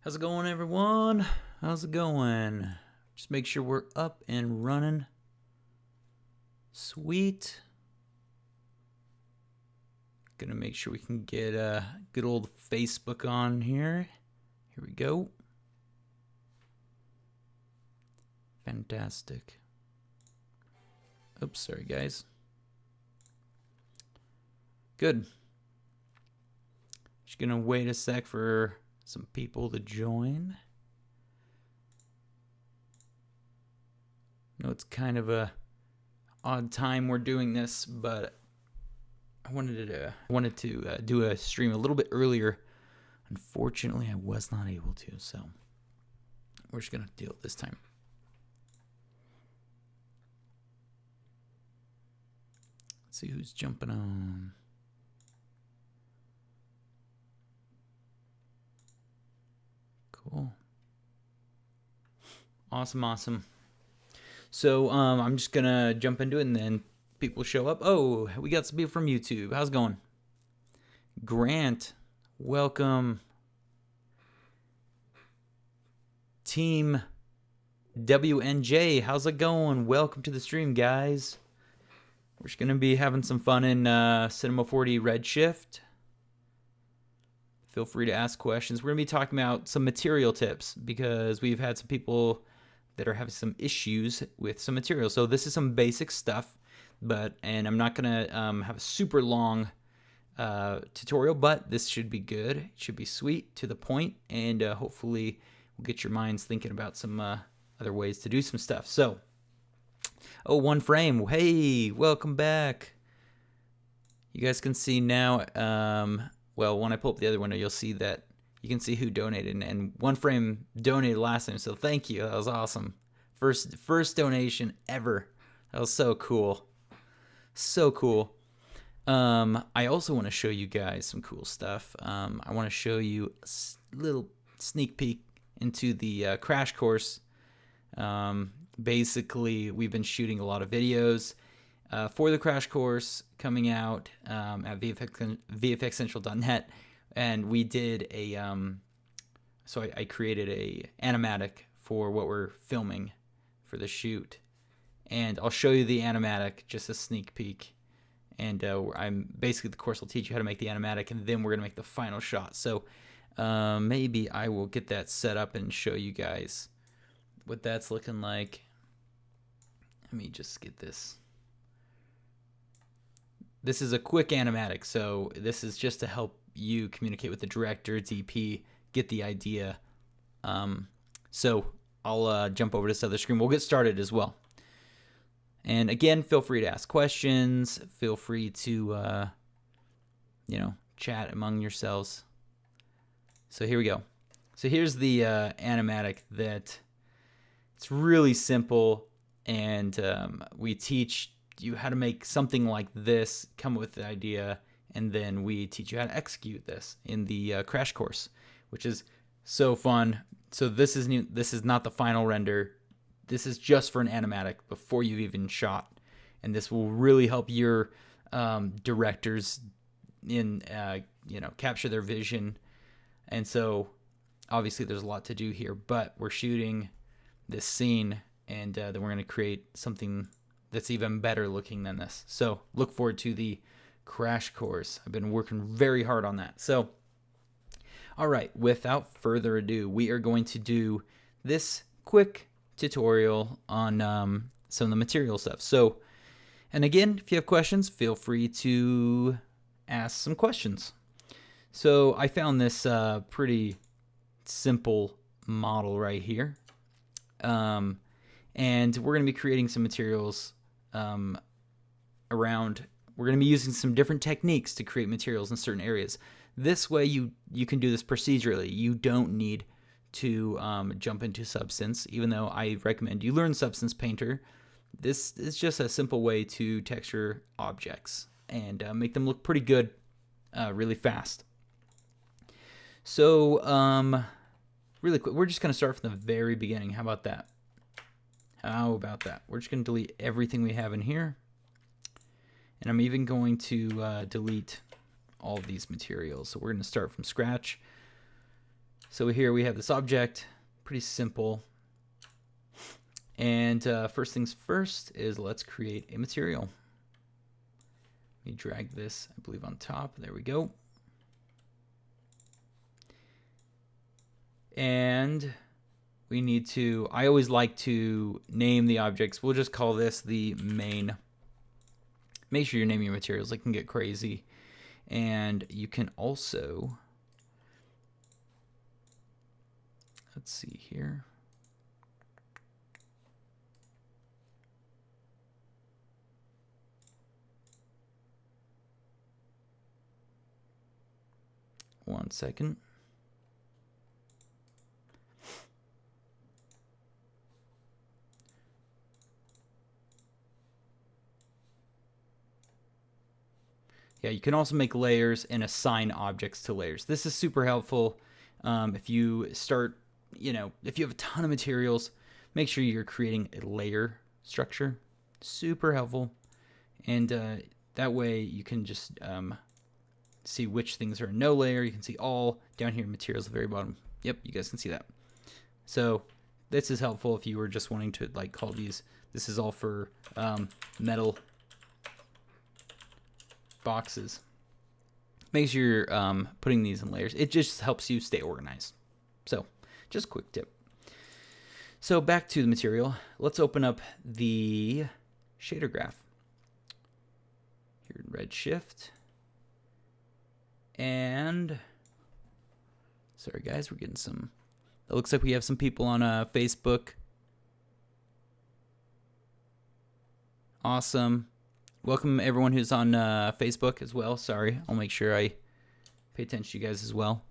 How's it going, everyone? How's it going? Just make sure we're up and running. Sweet. Gonna make sure we can get good old Facebook on here. Here we go. Fantastic. Oops, sorry guys. Good. Just gonna wait a sec for some people to join. I know it's kind of a odd time we're doing this, but I wanted to do a stream a little bit earlier. Unfortunately, I was not able to, so we're just gonna deal with this time. Let's see who's jumping on. Cool. Awesome. So I'm just gonna jump into it, and then people show up. Oh, we got some people from YouTube. How's it going? Grant, welcome. Team WNJ, how's it going? Welcome to the stream, guys. We're just gonna be having some fun in C4D Redshift. Feel free to ask questions. We're gonna be talking about some material tips because we've had some people that are having some issues with some material. So this is some basic stuff, and I'm not gonna have a super long tutorial, but this should be good. It should be sweet, to the point, and hopefully we'll get your minds thinking about some other ways to do some stuff. So, oh, one frame. Hey, welcome back. You guys can see now. Well, when I pull up the other window, you'll see that you can see who donated, and one frame donated last time, so thank you. That was awesome. First donation ever. That was so cool. So cool. I also want to show you guys some cool stuff. I want to show you a little sneak peek into the crash course. Basically, we've been shooting a lot of videos for the crash course coming out at VFXCentral.net, and we did a so I created a animatic for what we're filming for the shoot, and I'll show you the animatic, just a sneak peek. And I'm basically, the course will teach you how to make the animatic, and then we're gonna make the final shot. So maybe I will get that set up and show you guys what that's looking like. Let me just get this. This is a quick animatic, so this is just to help you communicate with the director, DP, get the idea. So I'll jump over to this other screen. We'll get started as well. And again, feel free to ask questions. Feel free to, chat among yourselves. So here we go. So here's the animatic that it's really simple, and we teach you how to make something like this, come up with the idea, and then we teach you how to execute this in the crash course, which is so fun. So this is not the final render. This is just for an animatic before you've even shot, and this will really help your directors in capture their vision. And so obviously there's a lot to do here, but we're shooting this scene, and then we're going to create something that's even better looking than this. So look forward to the crash course. I've been working very hard on that. So all right, without further ado, we are going to do this quick tutorial on some of the material stuff. So, and again, if you have questions, feel free to ask some questions. So I found this pretty simple model right here, and we're going to be creating some materials around. We're going to be using some different techniques to create materials in certain areas. This way you can do this procedurally. You don't need to jump into Substance, even though I recommend you learn Substance Painter. This is just a simple way to texture objects and make them look pretty good really fast. So really quick, we're just going to start from the very beginning. How about that? We're just going to delete everything we have in here, and I'm even going to delete all of these materials. So we're going to start from scratch. So here we have this object, pretty simple. And first things first is let's create a material. Let me drag this, I believe, on top. There we go. And we need to, I always like to name the objects. We'll just call this the main. Make sure you're naming your materials. It can get crazy. And you can also, let's see here. One second. Yeah, you can also make layers and assign objects to layers. This is super helpful. If you start, if you have a ton of materials, make sure you're creating a layer structure. Super helpful. And that way you can just see which things are in no layer. You can see all down here, materials at the very bottom. Yep, you guys can see that. So this is helpful if you were just wanting to like call these. This is all for metal boxes. Make sure you're putting these in layers. It just helps you stay organized. So just a quick tip. So back to the material. Let's open up the shader graph here in Redshift. And sorry guys, we're getting some, it looks like we have some people on Facebook. Awesome. Welcome everyone who's on Facebook as well. Sorry, I'll make sure I pay attention to you guys as well.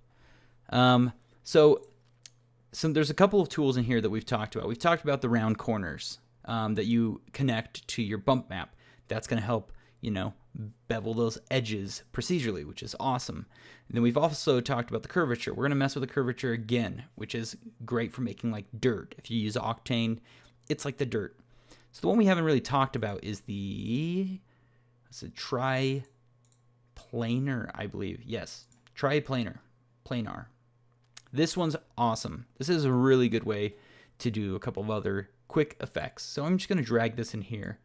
So there's a couple of tools in here that we've talked about. We've talked about the round corners that you connect to your bump map. That's going to help, bevel those edges procedurally, which is awesome. And then we've also talked about the curvature. We're going to mess with the curvature again, which is great for making like dirt. If you use Octane, it's like the dirt. So the one we haven't really talked about is the triplanar, I believe. Yes, triplanar. This one's awesome. This is a really good way to do a couple of other quick effects. So I'm just going to drag this in here.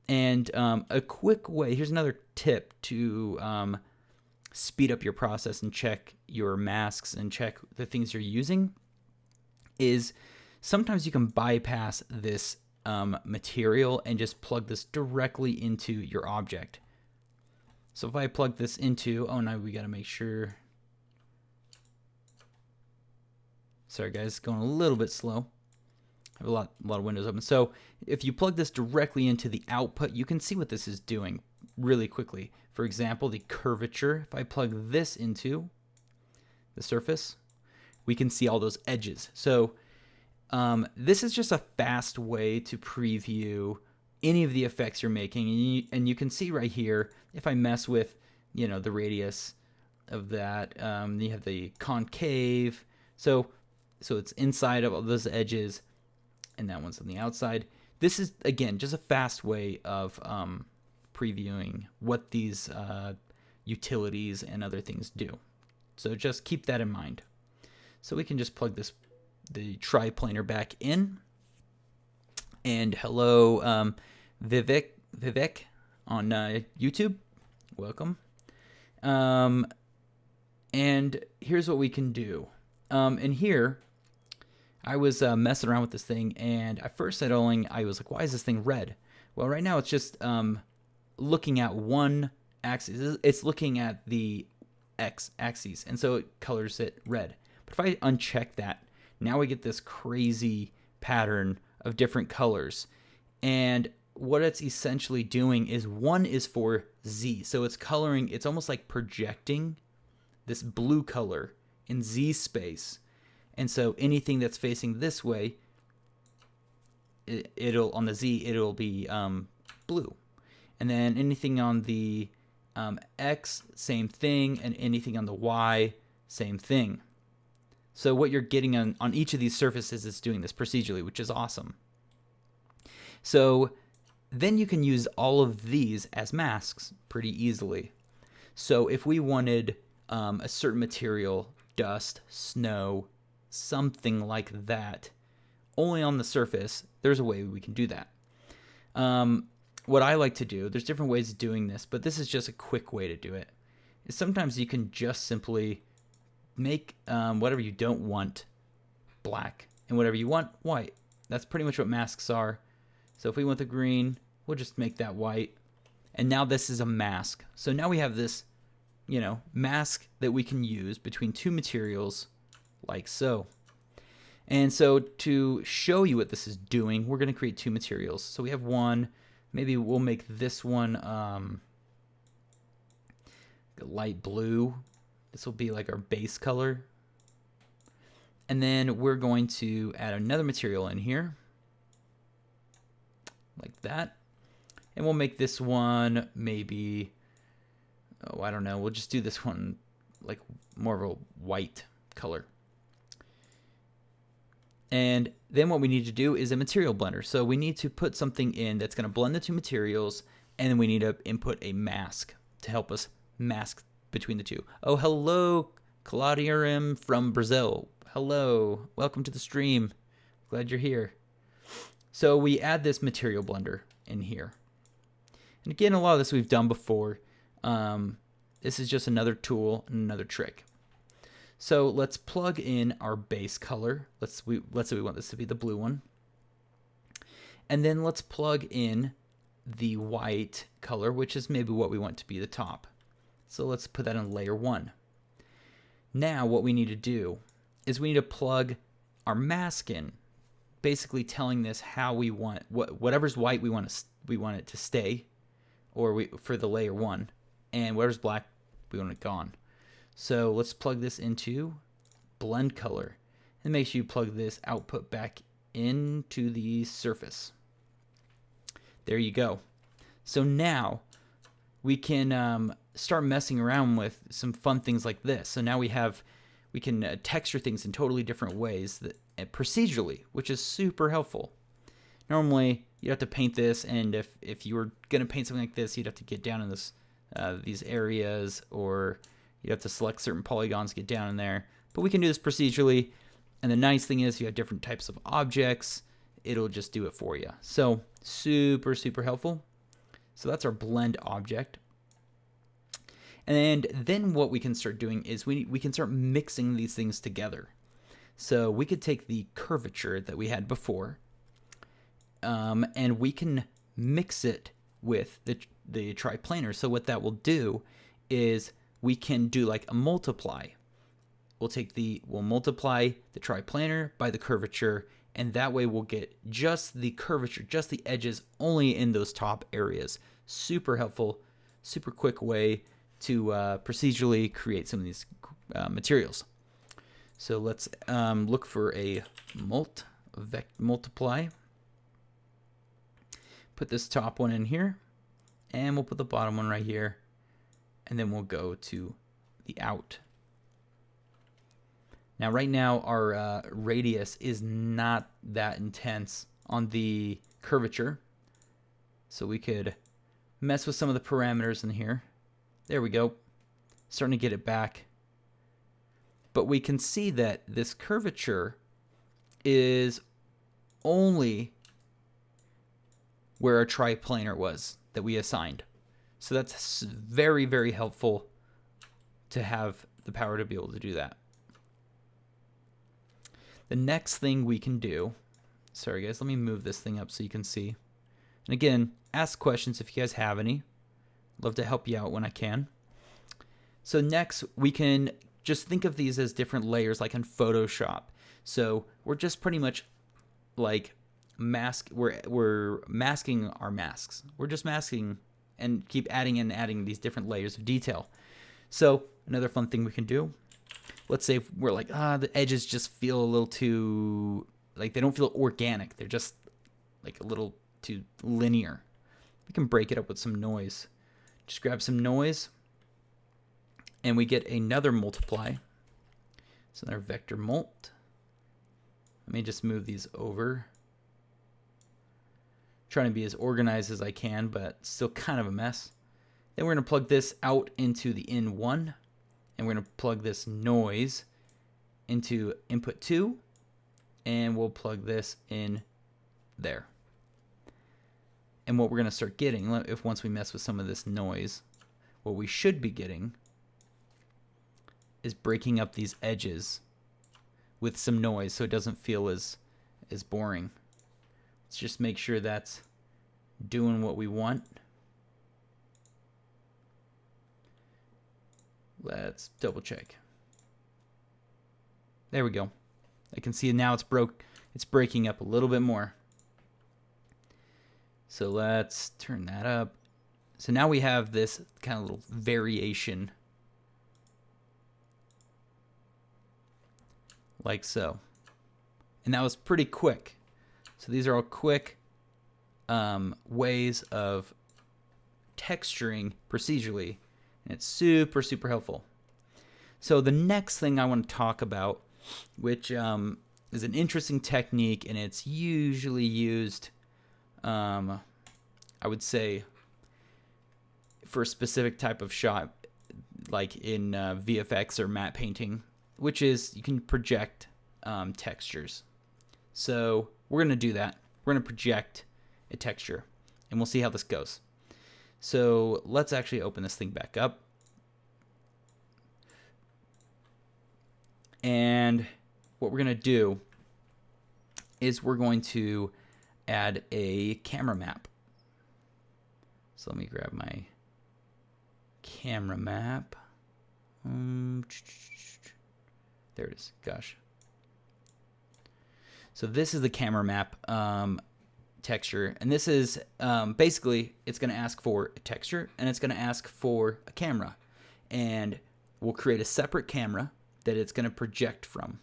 And a quick way, here's another tip to speed up your process and check your masks and check the things you're using, is sometimes you can bypass this material and just plug this directly into your object. So if I plug this into, oh no, we got to make sure. Sorry guys, going a little bit slow. I have a lot of windows open. So if you plug this directly into the output, you can see what this is doing really quickly. For example, the curvature, if I plug this into the surface, we can see all those edges. So this is just a fast way to preview any of the effects you're making. And you can see right here, if I mess with, the radius of that, you have the concave. So it's inside of all those edges, and that one's on the outside. This is, again, just a fast way of previewing what these utilities and other things do. So just keep that in mind. So we can just plug the triplanar back in. And hello, Vivek on YouTube. Welcome. And here's what we can do. And here, I was messing around with this thing, and at first I was like, why is this thing red? Well, right now it's just looking at one axis. It's looking at the x-axis, and so it colors it red. But if I uncheck that, now we get this crazy pattern of different colors. And what it's essentially doing is one is for Z. So it's coloring, it's almost like projecting this blue color in Z space. And so anything that's facing this way, it'll on the Z, it'll be blue. And then anything on the X, same thing. And anything on the Y, same thing. So what you're getting on each of these surfaces is doing this procedurally, which is awesome. So then you can use all of these as masks pretty easily. So if we wanted a certain material dust, snow, something like that, only on the surface, there's a way we can do that. What I like to do, there's different ways of doing this, but this is just a quick way to do it, is sometimes you can just simply make whatever you don't want black and whatever you want white. That's pretty much what masks are. So if we want the green, we'll just make that white. And now this is a mask. So now we have this, mask that we can use between two materials like so. And so to show you what this is doing, we're going to create two materials. So we have one, maybe we'll make this one light blue. This will be like our base color. And then we're going to add another material in here, like that. And we'll make this one maybe, I don't know, we'll just do this one like more of a white color. And then what we need to do is a material blender. So we need to put something in that's going to blend the two materials, and then we need to input a mask to help us mask between the two. Oh, hello, Claudiarim from Brazil. Hello, welcome to the stream. Glad you're here. So we add this material blender in here. And again, a lot of this we've done before. This is just another tool and another trick. So let's plug in our base color. Let's say we want this to be the blue one. And then let's plug in the white color, which is maybe what we want to be the top. So let's put that in layer 1. Now what we need to do is we need to plug our mask in, basically telling this how we want whatever's white we want it to stay, or for the layer 1, and whatever's black we want it gone. So let's plug this into blend color, and make sure you plug this output back into the surface. There you go. So now we can start messing around with some fun things like this. So now we can texture things in totally different ways procedurally, which is super helpful. Normally you'd have to paint this, and if you were going to paint something like this, you'd have to get down in these areas, or you'd have to select certain polygons to get down in there. But we can do this procedurally, and the nice thing is you have different types of objects. It'll just do it for you. So super, super helpful. So that's our blend object. And then what we can start doing is we can start mixing these things together. So we could take the curvature that we had before, and we can mix it with the triplanar. So what that will do is we can do like a multiply. We'll multiply the triplanar by the curvature, and that way we'll get just the curvature, just the edges, only in those top areas. Super helpful, super quick way to procedurally create some of these materials. So let's look for a multiply. Put this top one in here, and we'll put the bottom one right here, and then we'll go to the out. Now right now our radius is not that intense on the curvature, so we could mess with some of the parameters in here. There we go, starting to get it back. But we can see that this curvature is only where our triplanar was that we assigned. So that's very, very helpful to have the power to be able to do that. The next thing we can do, sorry guys, let me move this thing up so you can see. And again, ask questions if you guys have any. Love to help you out when I can. So next, we can just think of these as different layers, like in Photoshop. So we're just pretty much like we're masking our masks. We're just masking and keep adding and adding these different layers of detail. So another fun thing we can do, let's say if we're like, the edges just feel a little too, like they don't feel organic. They're just like a little too linear. We can break it up with some noise. Just grab some noise, and we get another multiply. So another vector mult. Let me just move these over. Trying to be as organized as I can, but still kind of a mess. Then we're going to plug this out into the in1, and we're going to plug this noise into input 2, and we'll plug this in there. And what we're going to start getting, if once we mess with some of this noise, what we should be getting is breaking up these edges with some noise so it doesn't feel as boring. Let's just make sure that's doing what we want. Let's double check. There we go. I can see now it's breaking up a little bit more. So let's turn that up. So now we have this kind of little variation like so. And that was pretty quick. So these are all quick ways of texturing procedurally, and it's super, super helpful. So the next thing I want to talk about, which is an interesting technique, and it's usually used, I would say, for a specific type of shot, like in VFX or matte painting, which is you can project textures. So we're going to do that. We're going to project a texture, and we'll see how this goes. So let's actually open this thing back up. And what we're going to do is we're going to add a camera map. So let me grab my camera map. There it is. Gosh. So this is the camera map texture, and this is basically it's going to ask for a texture, and it's going to ask for a camera, and we'll create a separate camera that it's going to project from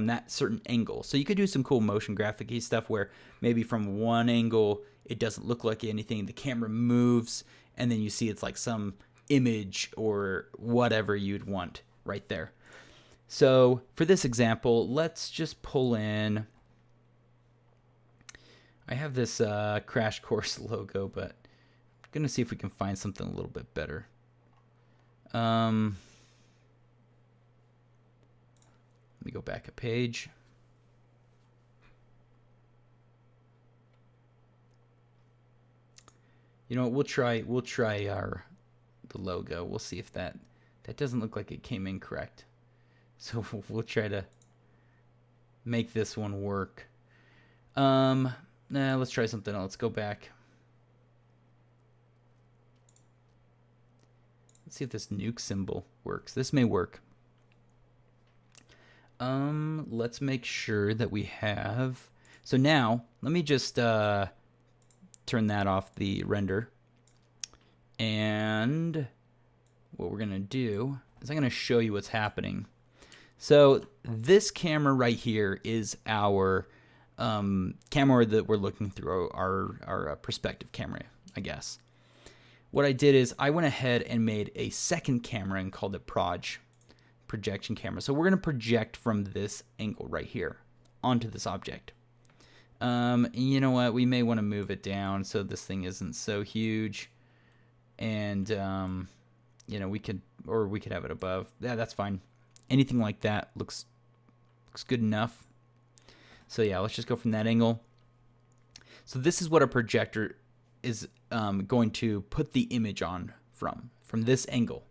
that certain angle. So you could do some cool motion graphic-y stuff where maybe from one angle it doesn't look like anything, the camera moves, and then you see it's like some image or whatever you'd want right there. So for this example, let's just pull in, I have this Crash Course logo, but I'm going to see if we can find something a little bit better. Let me go back a page. You know what, we'll try the logo. We'll see if that doesn't look like it came in correct. So we'll try to make this one work. Let's try something else. Let's go back. Let's see if this nuke symbol works. This may work. Let's make sure that we have. So now, let me just turn that off the render. And what we're going to do is I'm going to show you what's happening. So this camera right here is our camera that we're looking through, our perspective camera, I guess. What I did is I went ahead and made a second camera and called it Proj, projection camera. So we're going to project from this angle right here onto this object. And you know what? We may want to move it down so this thing isn't so huge. And you know, we could have it above. Yeah, that's fine. Anything like that looks good enough. So yeah, let's just go from that angle. So this is what a projector is going to put the image on from this angle.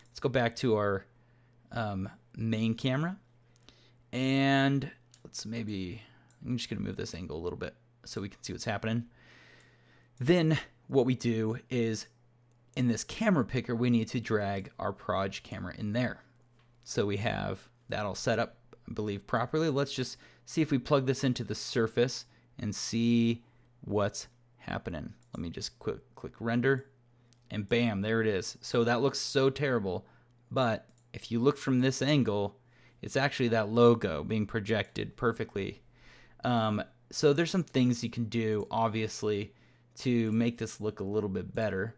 Let's go back to our main camera, and I'm just going to move this angle a little bit so we can see what's happening. Then what we do is in this camera picker, we need to drag our Proj camera in there. So we have that all set up, I believe, properly. Let's just see if we plug this into the surface and see what's happening. Let me just click render, and bam, there it is. So that looks so terrible, but if you look from this angle, it's actually that logo being projected perfectly. So there's some things you can do, obviously, to make this look a little bit better.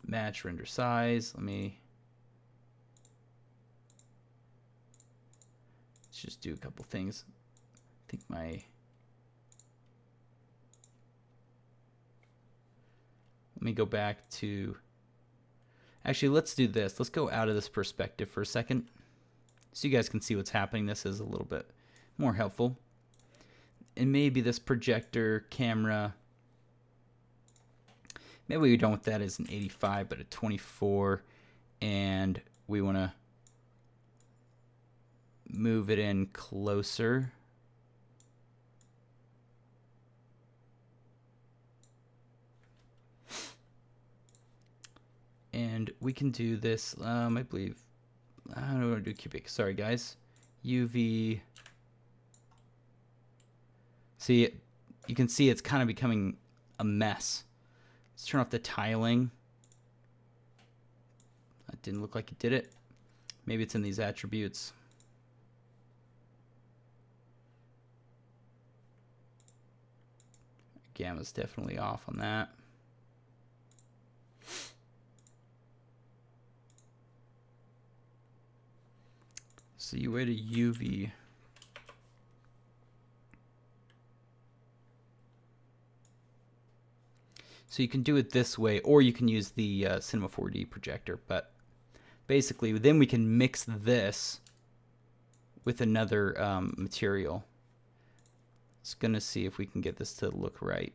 Match render size. Let's just do a couple things. I think let me go back to, Actually, let's do this. Let's go out of this perspective for a second so you guys can see what's happening. This is a little bit more helpful. And maybe this projector camera, maybe we don't want that as an 85 but a 24, and we want to move it in closer. And we can do this, I believe, I don't want to do cubic, sorry guys. UV, see, you can see it's kind of becoming a mess. Let's turn off the tiling. That didn't look like it did it. Maybe it's in these attributes. Gamma's definitely off on that. So you wait a UV. So you can do it this way, or you can use the Cinema 4D projector. But basically, then we can mix this with another material. Just gonna see if we can get this to look right.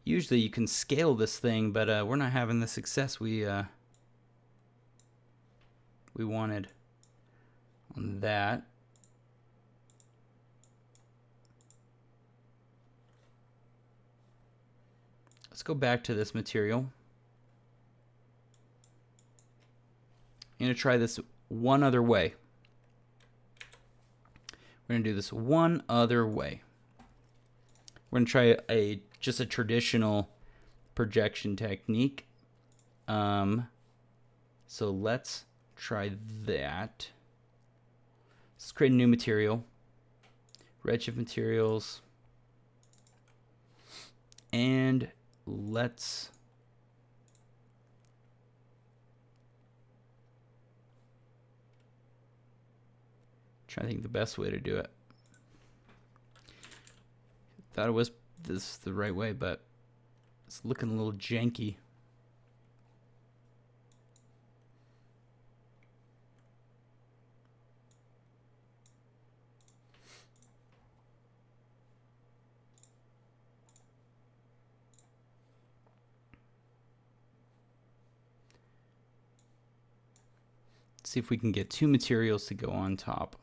Usually you can scale this thing, but we're not having the success we wanted on that. Let's go back to this material. I'm going to try this one other way. We're going to do this one other way. We're going to try just a traditional projection technique. So let's try that. Let's create a new material. Redshift materials. And let's try to think the best way to do it. Thought it was the right way, but it's looking a little janky. Let's see if we can get two materials to go on top.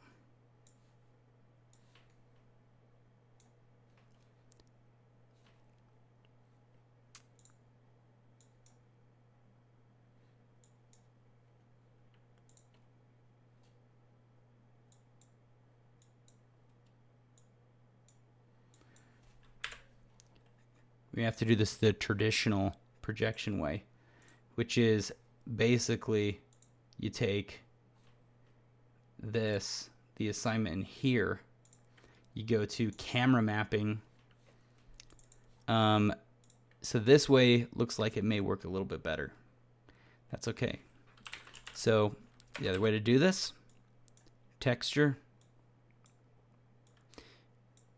We have to do this the traditional projection way, which is basically you take this, the assignment in here, you go to camera mapping. So this way looks like it may work a little bit better. That's okay. So the other way to do this, texture.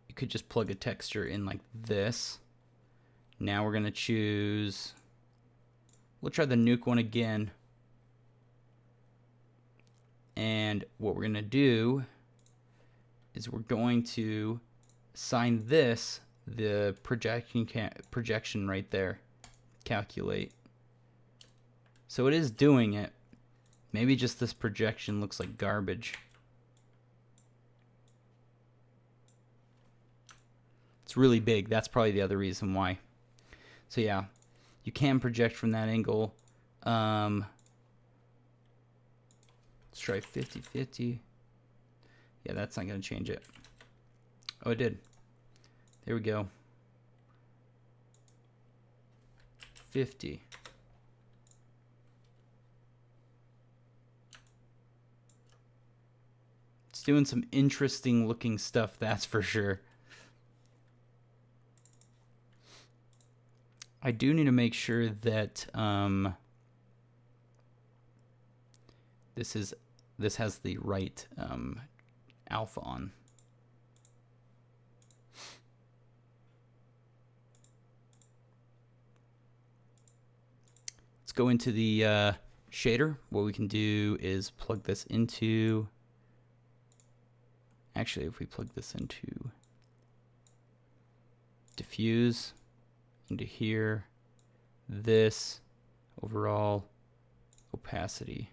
You could just plug a texture in like this. Now we're going to choose, we'll try the nuke one again. And what we're going to do is we're going to assign this the projection right there. Calculate. So it is doing it. Maybe just this projection looks like garbage. It's really big. That's probably the other reason why. So yeah, you can project from that angle. Let's try 50-50. Yeah, that's not going to change it. Oh, it did. There we go. 50. It's doing some interesting looking stuff, that's for sure. I do need to make sure that this has the right alpha on. go into the shader. What we can do is plug this into, actually if we plug this into diffuse, into here, this, overall opacity.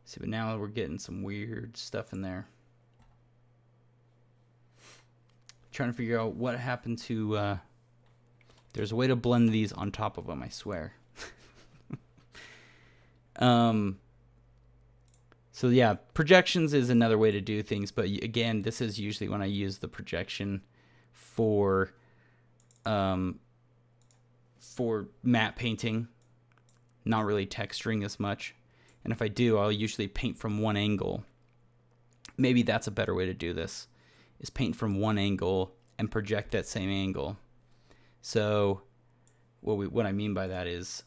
See, but now we're getting some weird stuff in there. Trying to figure out what happened to, there's a way to blend these on top of them, I swear. So yeah, projections is another way to do things, but again, this is usually when I use the projection for matte painting, not really texturing as much. And if I do, I'll usually paint from one angle. Maybe that's a better way to do this, is paint from one angle and project that same angle. So what I mean by that is,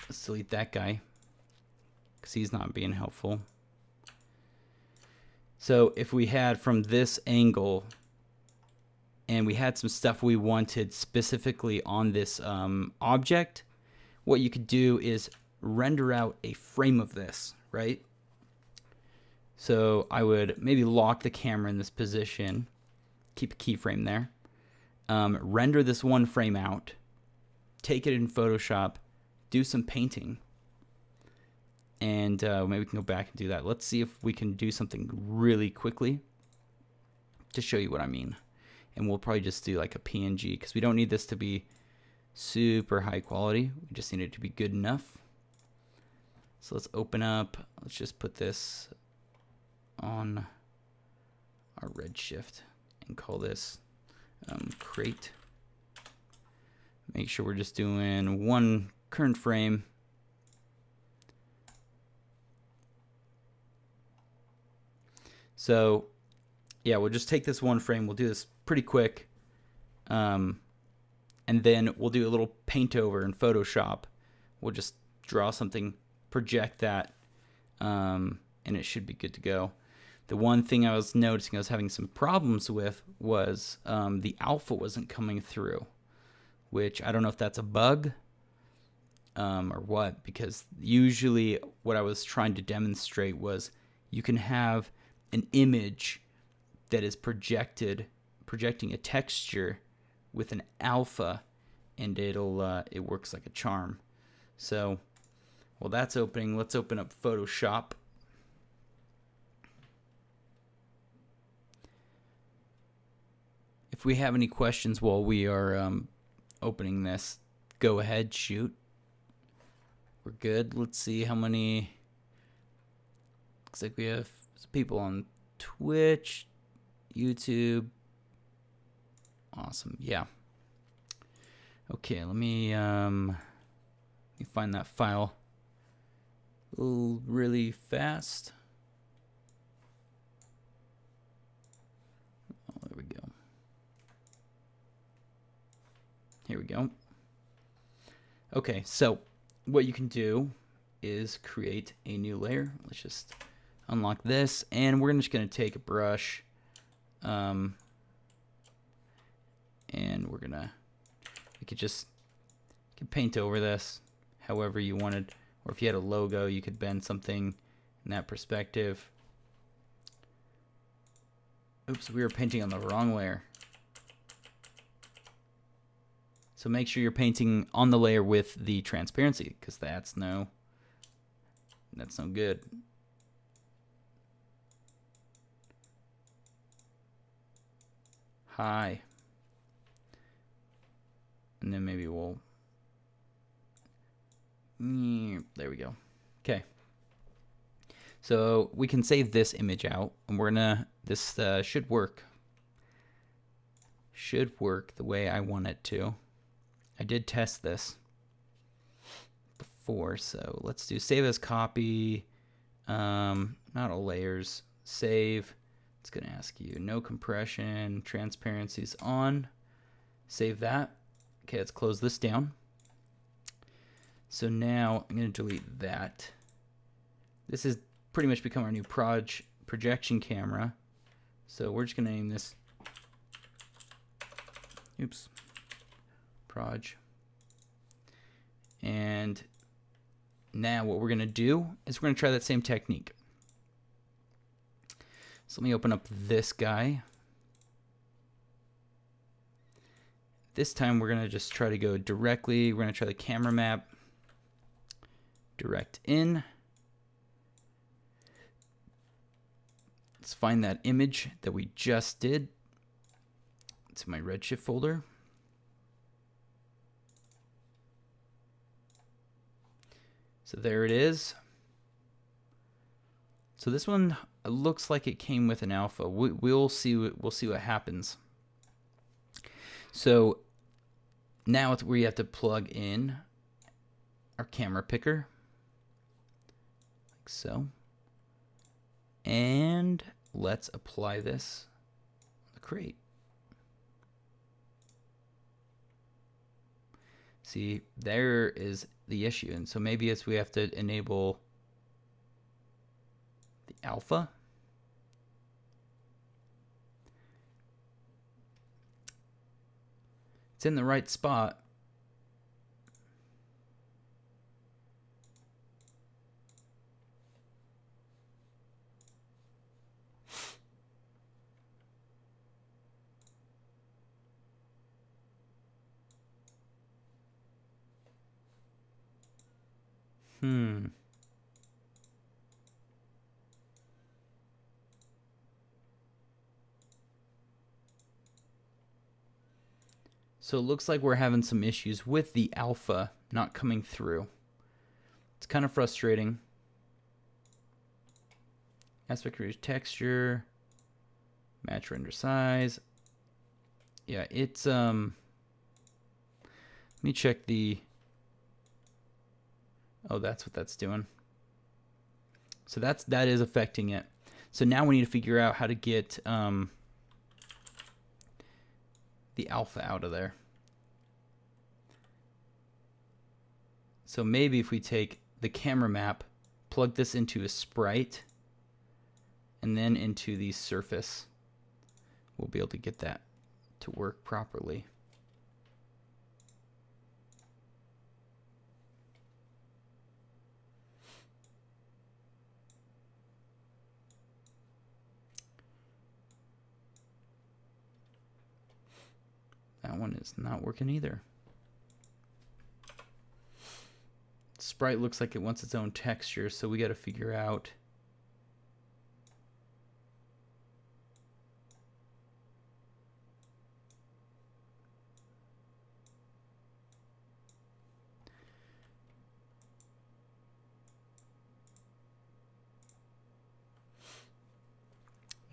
let's delete that guy because he's not being helpful. So if we had from this angle and we had some stuff we wanted specifically on this object, what you could do is render out a frame of this, right? So I would maybe lock the camera in this position, keep a keyframe there, render this one frame out, take it in Photoshop, do some painting, and maybe we can go back and do that. Let's see if we can do something really quickly to show you what I mean. And we'll probably just do like a PNG because we don't need this to be super high quality. We just need it to be good enough. So let's open up, let's just put this on our Redshift and call this crate. Make sure we're just doing one current frame. So yeah, we'll just take this one frame. We'll do this pretty quick. And then we'll do a little paint over in Photoshop. We'll just draw something, project that, and it should be good to go. The one thing I was noticing I was having some problems with was the alpha wasn't coming through, which I don't know if that's a bug or what, because usually what I was trying to demonstrate was you can have an image that is projecting a texture with an alpha, and it works like a charm. So while that's opening, let's open up Photoshop. If we have any questions while we are opening this, go ahead, shoot. We're good. Let's see how many. Looks like we have people on Twitch, YouTube. Awesome. Yeah. Okay, let me find that file really fast. Oh, there we go. Here we go. Okay, so what you can do is create a new layer. Let's just unlock this, and we're just going to take a brush, and we're gonna, you can paint over this however you wanted, or if you had a logo, you could bend something in that perspective. Oops, we were painting on the wrong layer. So make sure you're painting on the layer with the transparency, because that's no good. Hi. And then maybe we'll, there we go. Okay. So we can save this image out, and we're gonna, this should work. Should work the way I want it to. I did test this before, so let's do save as copy, not all layers, save. It's gonna ask you no compression, transparency's on, save that. Okay, let's close this down. So now I'm gonna delete that. This has pretty much become our new Proj projection camera. So we're just gonna name this Oops. Proj. And now what we're going to do is we're going to try that same technique. So let me open up this guy. This time we're going to just try to go directly. We're going to try the camera map. Direct in. Let's find that image that we just did. It's in my Redshift folder. So there it is. So this one looks like it came with an alpha. We'll see what happens. So now it's where you have to plug in our camera picker, like so. And let's apply this on the crate. See, there is the issue. And so maybe we have to enable the alpha. It's in the right spot. So it looks like we're having some issues with the alpha not coming through. It's kind of frustrating. Aspect ratio, texture, match render size. Yeah, it's let me check the. Oh, that's what that's doing. So that is affecting it. So now we need to figure out how to get the alpha out of there. So maybe if we take the camera map, plug this into a sprite, and then into the surface, we'll be able to get that to work properly. That one is not working either. Sprite looks like it wants its own texture, so we got to figure out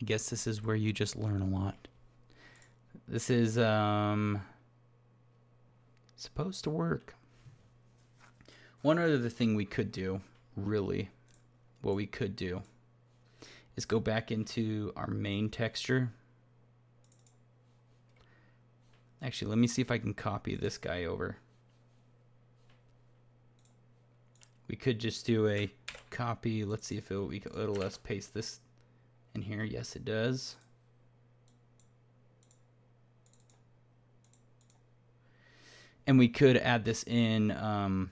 I guess this is where you just learn a lot. This is supposed to work. One other thing we could do, really, what we could do is go back into our main texture. Actually, let me see if I can copy this guy over. We could just do a copy. Let's see if it'll let us paste this in here. Yes, it does. And we could add this in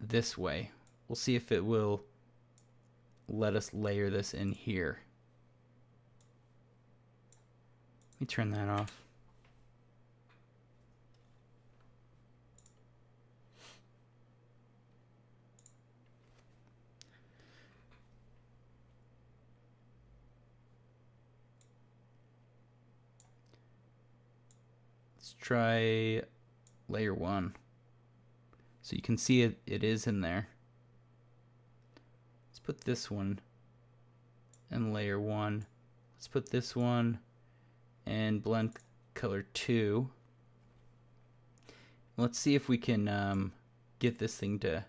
this way. We'll see if it will let us layer this in here. Let me turn that off. Let's try layer 1. So you can see it is in there. Let's put this one in layer 1. Let's put this one and blend color 2. Let's see if we can get this thing to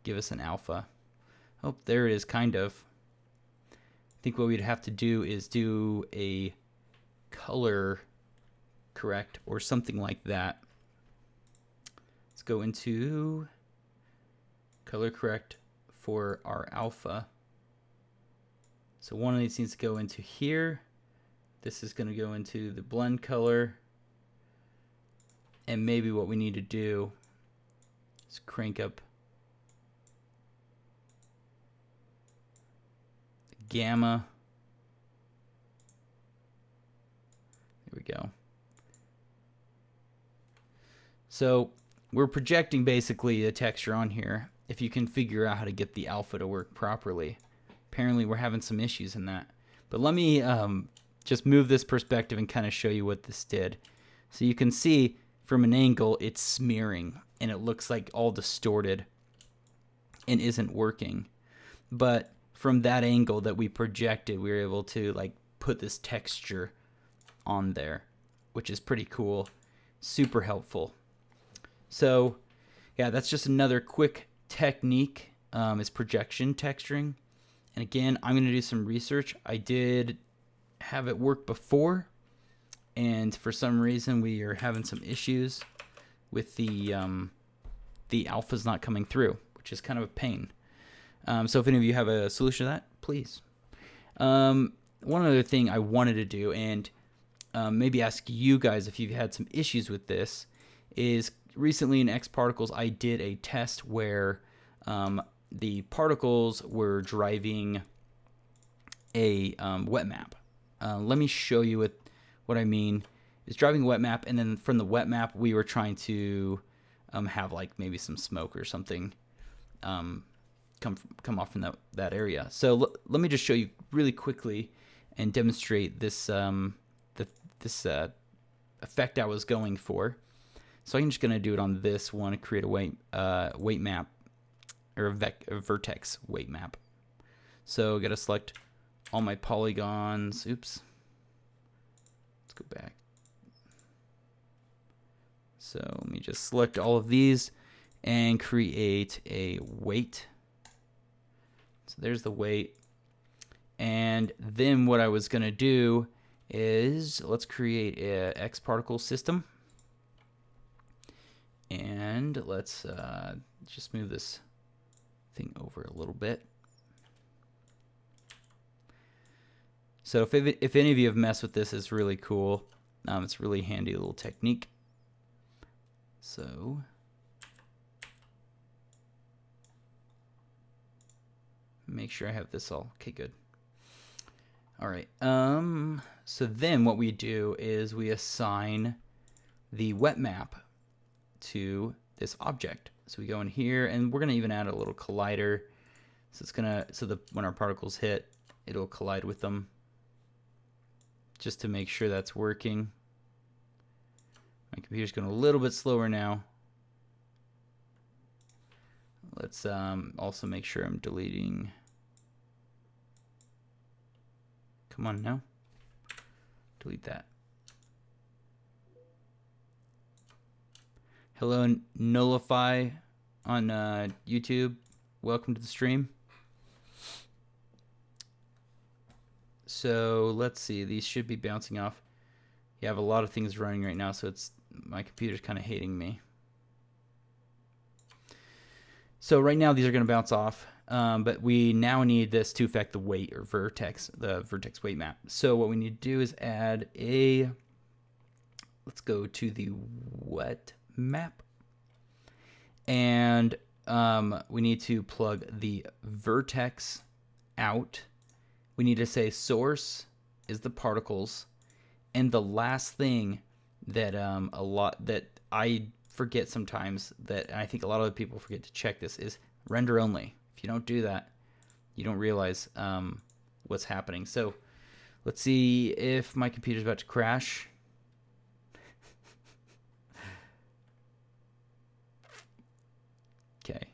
give us an alpha. Oh, there it is, kind of. I think what we'd have to do is do a color correct or something like that. Let's go into color correct for our alpha. So one of these needs to go into here. This is going to go into the blend color. And maybe what we need to do is crank up the gamma. There we go. So we're projecting basically a texture on here. If you can figure out how to get the alpha to work properly. Apparently we're having some issues in that. But let me just move this perspective and kind of show you what this did. So you can see from an angle it's smearing and it looks like all distorted and isn't working. But from that angle that we projected, we were able to like put this texture on there, which is pretty cool. Super helpful. So yeah, that's just another quick technique, is projection texturing. And again, I'm going to do some research. I did have it work before, and for some reason we are having some issues with the alphas not coming through, which is kind of a pain. So if any of you have a solution to that, please. One other thing I wanted to do, and maybe ask you guys if you've had some issues with this, is recently in XParticles I did a test where the particles were driving a wet map. Let me show you what I mean. It's driving a wet map, and then from the wet map we were trying to have like maybe some smoke or something come off from that area. So let me just show you really quickly and demonstrate this this effect I was going for. So I'm just going to do it on this one, create a weight map, or a vertex weight map. So I got to select all my polygons. Oops. Let's go back. So let me just select all of these and create a weight. So there's the weight. And then what I was going to do is let's create a XParticle system. And let's just move this thing over a little bit. So if any of you have messed with this, it's really cool. It's a really handy little technique. So make sure I have this all. Okay, good. All right. So then what we do is we assign the wet map to this object. So we go in here, and we're gonna even add a little collider. So it's gonna when our particles hit, it'll collide with them. Just to make sure that's working. My computer's going a little bit slower now. Let's also make sure I'm deleting. Come on now. Delete that. Hello, Nullify on YouTube. Welcome to the stream. So let's see. These should be bouncing off. You have a lot of things running right now, so my computer's kind of hating me. So right now these are going to bounce off, but we now need this to affect the weight or vertex, the vertex weight map. So what we need to do is add let's go to the wet map, and we need to plug the vertex out. We need to say source is the particles, and the last thing that that I forget sometimes, that I think a lot of people forget to check this, is render only. If you don't do that, you don't realize what's happening. So let's see if my computer's about to crash. Okay.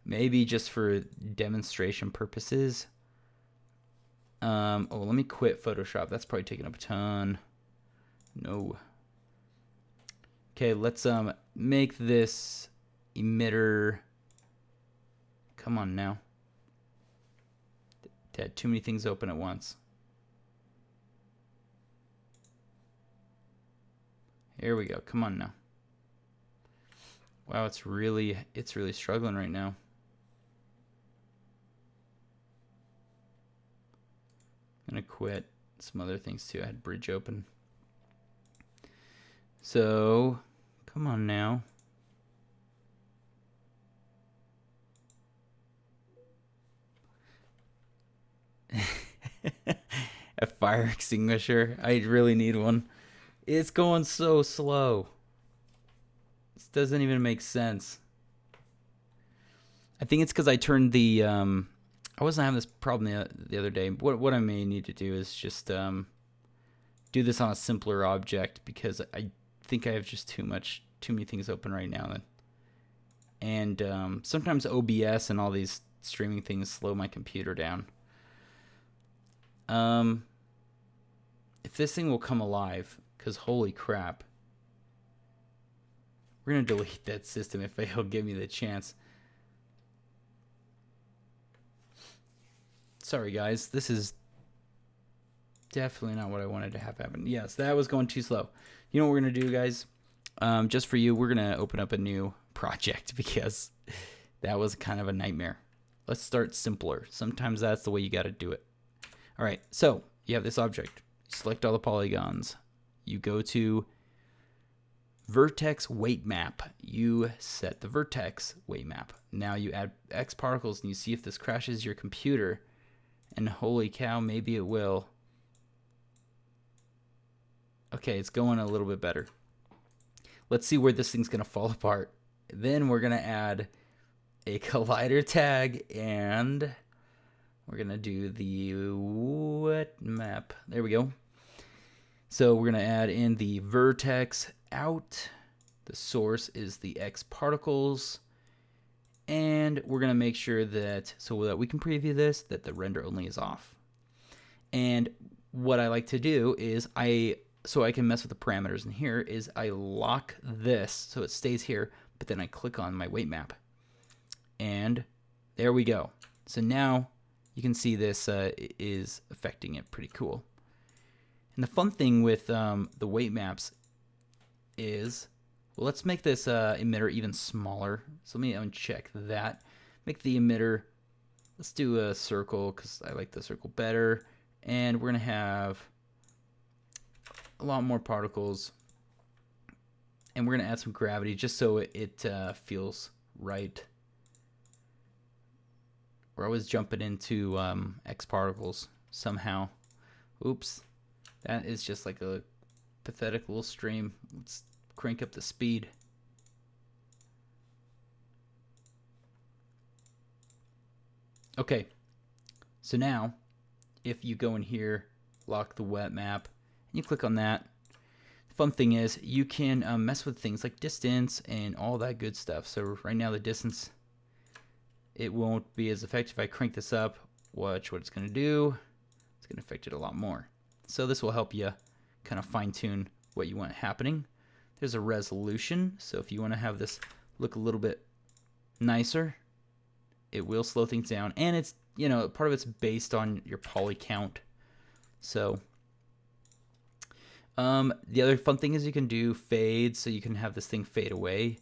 Maybe just for demonstration purposes. Let me quit Photoshop. That's probably taking up a ton. No. Okay, let's make this emitter. Come on now. Had too many things open at once. Here we go. Come on now. Wow, it's really struggling right now. I'm gonna quit some other things too. I had bridge open. So, come on now. A fire extinguisher. I really need one. It's going so slow. This doesn't even make sense. I think it's because I turned the... I wasn't having this problem the other day. What I may need to do is just do this on a simpler object, because I think I have just too many things open right now. And sometimes OBS and all these streaming things slow my computer down. If this thing will come alive, because holy crap. We're going to delete that system if he'll give me the chance. Sorry guys, this is definitely not what I wanted to have happen. Yes, that was going too slow. You know what we're going to do, guys? Just for you, we're going to open up a new project, because that was kind of a nightmare. Let's start simpler. Sometimes that's the way you got to do it. All right, so you have this object. Select all the polygons. You go to Vertex Weight Map. You set the vertex weight map. Now you add X particles and you see if this crashes your computer. And holy cow, maybe it will. Okay, it's going a little bit better. Let's see where this thing's going to fall apart. Then we're going to add a collider tag, and we're going to do the wet map. There we go. So we're going to add in the vertex out. The source is the X particles. And we're going to make sure that, so that we can preview this, that the render only is off. And what I like to do is, so I can mess with the parameters in here, is I lock this so it stays here, but then I click on my weight map. And there we go. So now you can see this is affecting it. Pretty cool. And the fun thing with the weight maps is, well, let's make this emitter even smaller. So let me uncheck that. Make the emitter, let's do a circle, because I like the circle better. And we're going to have a lot more particles. And we're going to add some gravity just so it feels right. We're always jumping into X particles somehow. Oops. That is just like a pathetic little stream. Let's crank up the speed. Okay. So now, if you go in here, lock the wet map, and you click on that, the fun thing is you can mess with things like distance and all that good stuff. So right now the distance, it won't be as effective. If I crank this up, watch what it's going to do. It's going to affect it a lot more. So this will help you kind of fine tune what you want happening. There's a resolution. So if you want to have this look a little bit nicer, it will slow things down. And it's, you know, part of it's based on your poly count. So the other fun thing is you can do fades. So you can have this thing fade away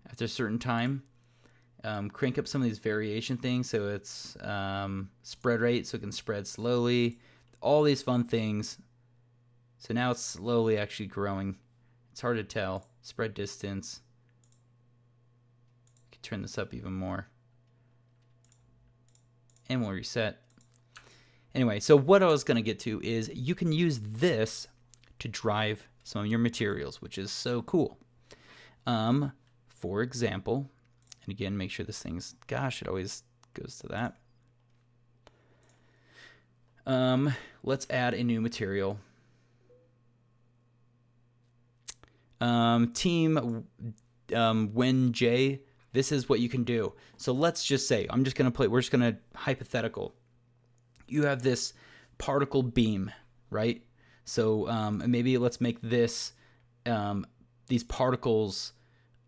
after a certain time. Crank up some of these variation things. So it's spread rate, so it can spread slowly. All these fun things. So now it's slowly actually growing. It's hard to tell. Spread distance. You can turn this up even more. And we'll reset. Anyway, so what I was going to get to is you can use this to drive some of your materials, which is so cool. For example, and again, make sure this thing's, gosh, it always goes to that. Let's add a new material. Team when J, this is what you can do. So let's just say, we're just going to hypothetical. You have this particle beam, right? So maybe let's make this, these particles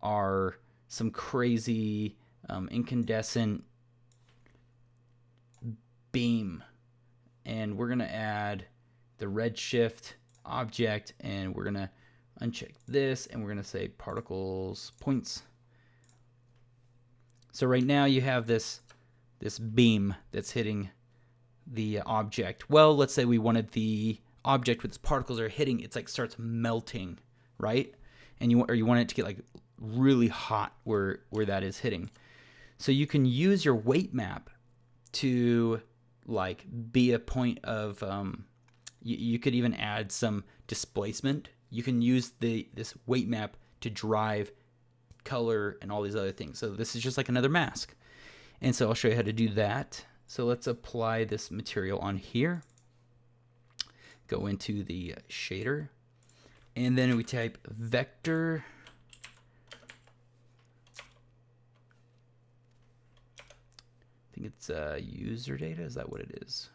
are some crazy incandescent beam. And we're going to add the redshift object, and we're going to uncheck this, and we're going to say particles points. So right now you have this beam that's hitting the object. Well, let's say we wanted the object with its particles are hitting, it's like starts melting, right? And you want it to get like really hot where that is hitting. So you can use your weight map to like be a point of you could even add some displacement. You can use this weight map to drive color and all these other things. So this is just like another mask. And so I'll show you how to do that. So let's apply this material on here. Go into the shader, and then we type vector. I think it's user data. Is that what it is?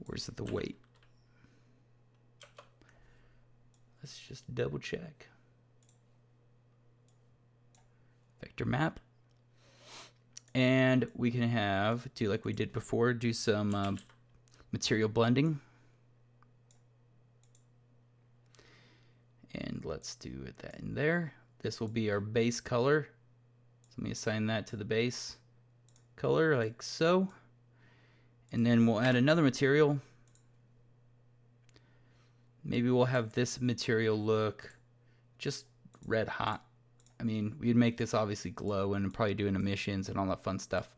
Or is it the weight? Let's just double check. Vector map. And we can do like we did before, do some material blending. And let's do that in there. This will be our base color. So let me assign that to the base color like so. And then we'll add another material. Maybe we'll have this material look just red hot. I mean, we'd make this obviously glow and probably doing emissions and all that fun stuff.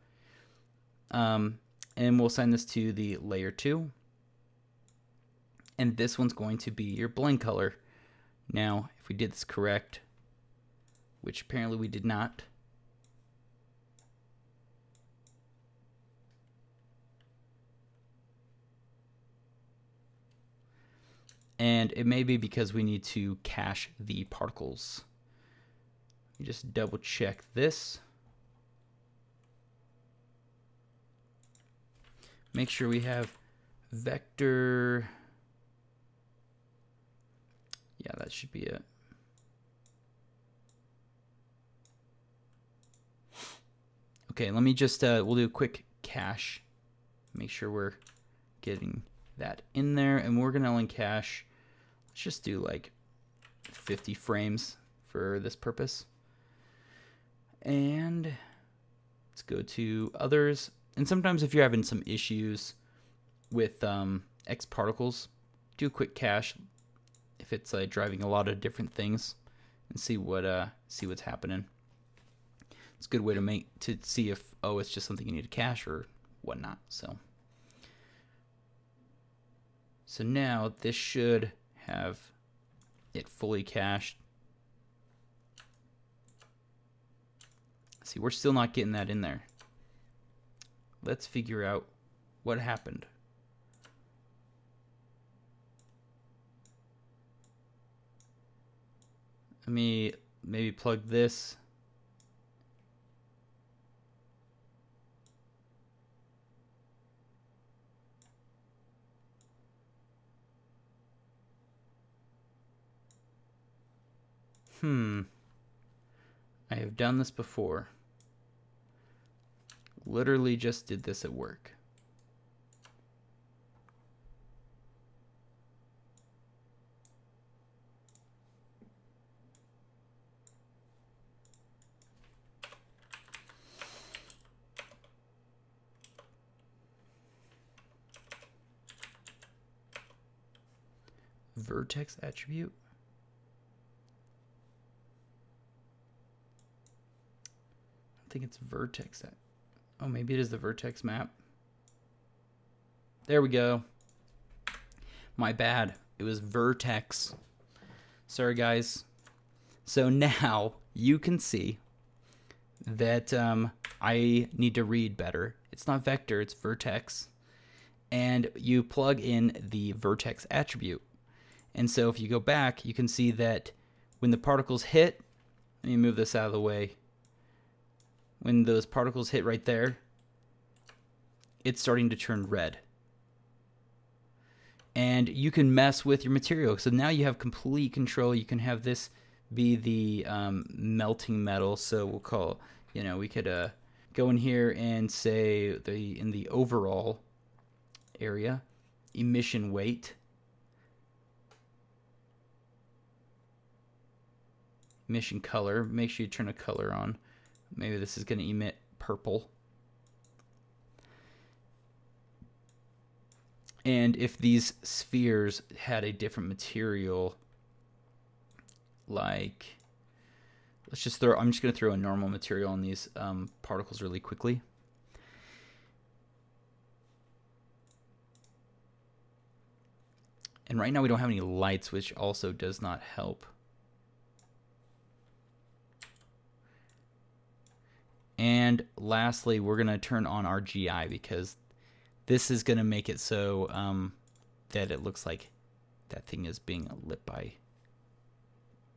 And we'll assign this to the layer 2. And this one's going to be your blend color. Now, if we did this correct, which apparently we did not, and it may be because we need to cache the particles. You just double check this. Make sure we have vector. Yeah, that should be it. Okay, let me just, we'll do a quick cache. Make sure we're getting that in there, and we're gonna only cache, let's just do like 50 frames for this purpose. And let's go to others. And sometimes if you're having some issues with X particles, do a quick cache if it's driving a lot of different things, and see what's happening. It's a good way to see if it's just something you need to cache or whatnot. So now this should have it fully cached. See, we're still not getting that in there. Let's figure out what happened. Let me maybe plug this. I have done this before. Literally just did this at work. Vertex attribute. I think it's vertex. Oh, maybe it is the vertex map. There we go. My bad. It was vertex. Sorry, guys. So now you can see that I need to read better. It's not vector, it's vertex. And you plug in the vertex attribute. And so if you go back, you can see that when the particles hit, let me move this out of the way. When those particles hit right there, it's starting to turn red. And you can mess with your material. So now you have complete control. You can have this be the melting metal. So we'll call, we could go in here and say in the overall area, emission weight. Emission color. Make sure you turn a color on. Maybe this is going to emit purple. And if these spheres had a different material, like, I'm just going to throw a normal material on these particles really quickly. And right now we don't have any lights, which also does not help. And lastly, we're going to turn on our GI because this is going to make it so that it looks like that thing is being lit by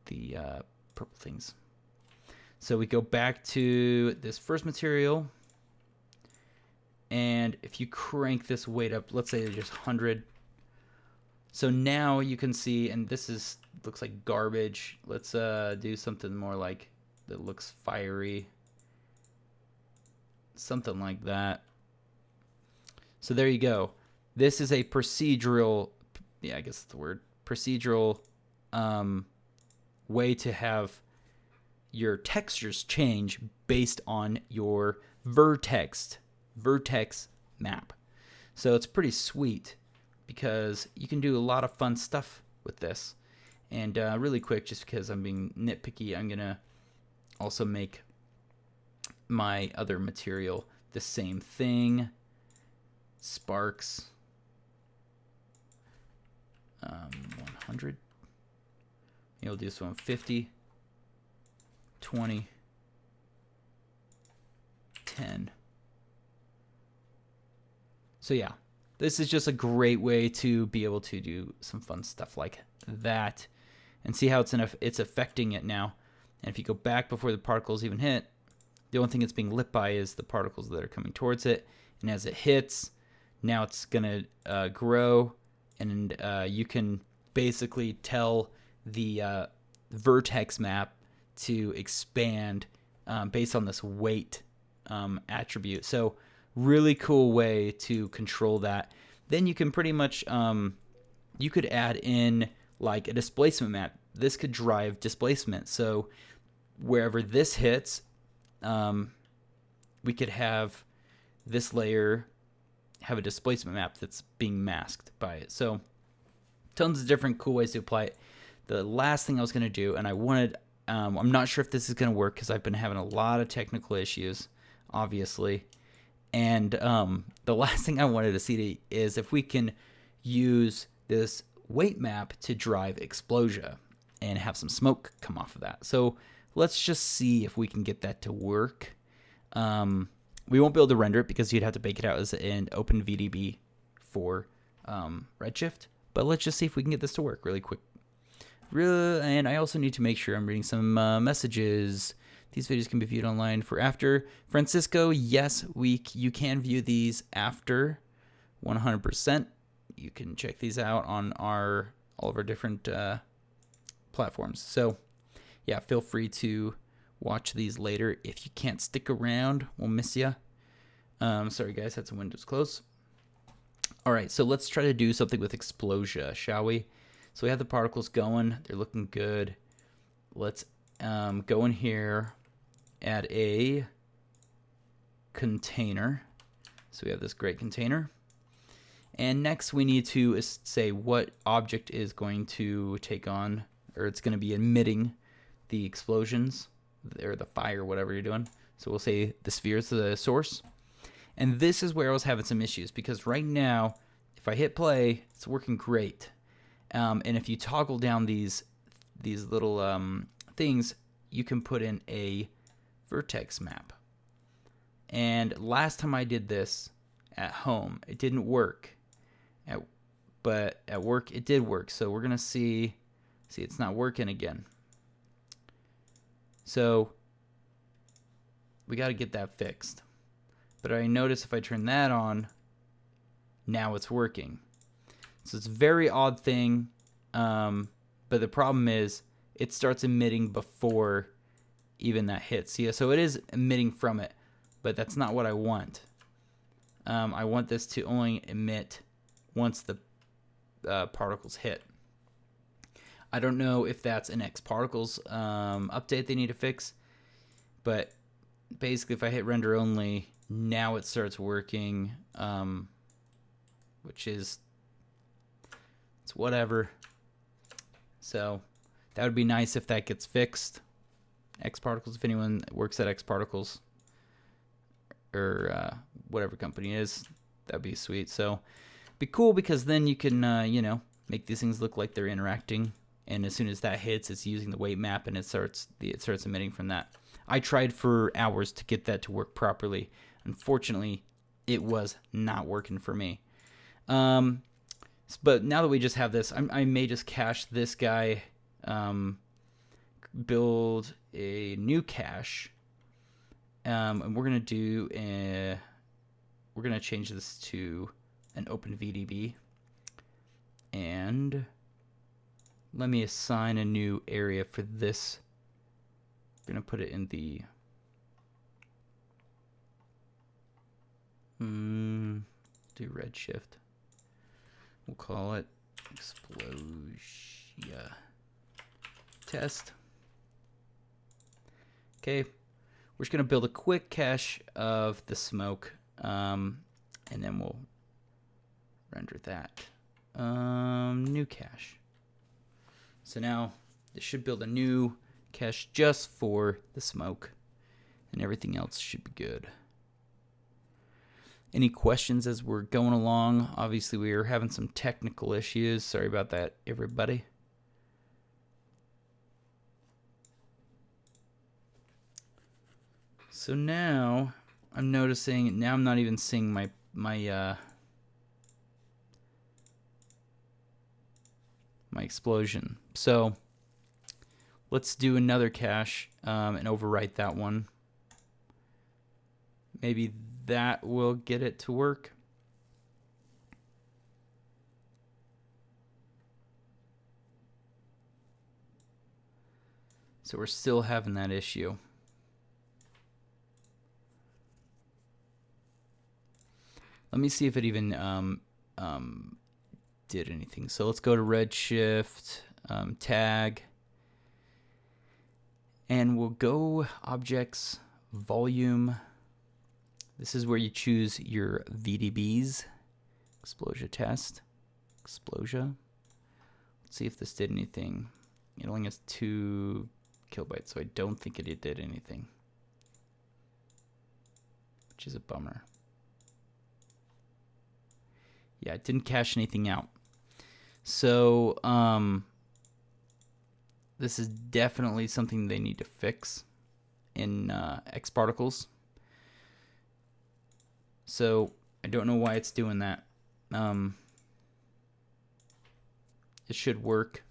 the purple things. So we go back to this first material. And if you crank this weight up, let's say just 100. So now you can see, and this looks like garbage. Let's do something more like that looks fiery. Something like that. So there you go. This is a procedural, yeah, I guess that's the word, procedural way to have your textures change based on your Vertex map. So it's pretty sweet because you can do a lot of fun stuff with this. And really quick, just because I'm being nitpicky, I'm going to also make my other material the same thing. Sparks 100. Maybe we'll do this one 50, 20, 10. So yeah, this is just a great way to be able to do some fun stuff like that and see how it's affecting it now. And if you go back before the particles even hit, the only thing it's being lit by is the particles that are coming towards it. And as it hits, now it's going to grow, and you can basically tell the Vertex map to expand based on this weight attribute. So really cool way to control that. Then you can pretty much, you could add in like a displacement map. This could drive displacement. So wherever this hits, we could have this layer have a displacement map that's being masked by it. So tons of different cool ways to apply it. The last thing I was going to do, and I wanted, I'm not sure if this is going to work because I've been having a lot of technical issues, obviously. And the last thing I wanted to see is if we can use this weight map to drive explosion and have some smoke come off of that. So let's just see if we can get that to work. We won't be able to render it because you'd have to bake it out as an OpenVDB for Redshift. But let's just see if we can get this to work really quick. And I also need to make sure I'm reading some messages. These videos can be viewed online for after. Francisco, yes, you can view these after 100%. You can check these out on all of our different platforms. So yeah, feel free to watch these later. If you can't stick around, we'll miss you. Sorry guys, had some windows closed. All right, so let's try to do something with explosion, shall we? So we have the particles going. They're looking good. Let's go in here, add a container. So we have this great container. And next we need to say what object is going to take on, or it's going to be emitting the explosions or the fire, whatever you're doing. So we'll say the sphere is the source. And this is where I was having some issues because right now, if I hit play, it's working great. And if you toggle down these little things, you can put in a vertex map. And last time I did this at home, it didn't work. But at work, it did work. So we're going to see it's not working again. So we got to get that fixed. But I notice if I turn that on, now it's working. So it's a very odd thing. But the problem is it starts emitting before even that hits. Yeah, so it is emitting from it, but that's not what I want. I want this to only emit once the particles hit. I don't know if that's an X particles update they need to fix, but basically if I hit render only, now it starts working, which is It's whatever. So that would be nice if that gets fixed. X Particles, if anyone works at X Particles or whatever company it is, that'd be sweet. So it'd be cool because then you can, you know, make these things look like they're interacting. And as soon as that hits, it's using the weight map and it starts emitting from that. I tried for hours to get that to work properly. Unfortunately, it was not working for me. But now that we just have this, I may just cache this guy, build a new cache, and we're gonna change this to an open VDB, and let me assign a new area for this. We're gonna put it in the do Redshift. We'll call it Explosion Test. Okay, we're just gonna build a quick cache of the smoke, and then we'll render that. New cache. So now this should build a new cache just for the smoke, and everything else should be good. Any questions as we're going along? Obviously, we are having some technical issues. Sorry about that, everybody. So now I'm noticing, now I'm not even seeing my explosion. So let's do another cache and overwrite that one. Maybe that will get it to work. So we're still having that issue. Let me see if it even did anything. So let's go to Redshift, tag, and we'll go objects, volume. This is where you choose your VDBs. Explosion test. Explosion. Let's see if this did anything. It only has 2 kilobytes, so I don't think it did anything, which is a bummer. Yeah, it didn't cache anything out. So this is definitely something they need to fix in X Particles. So I don't know why it's doing that. It should work.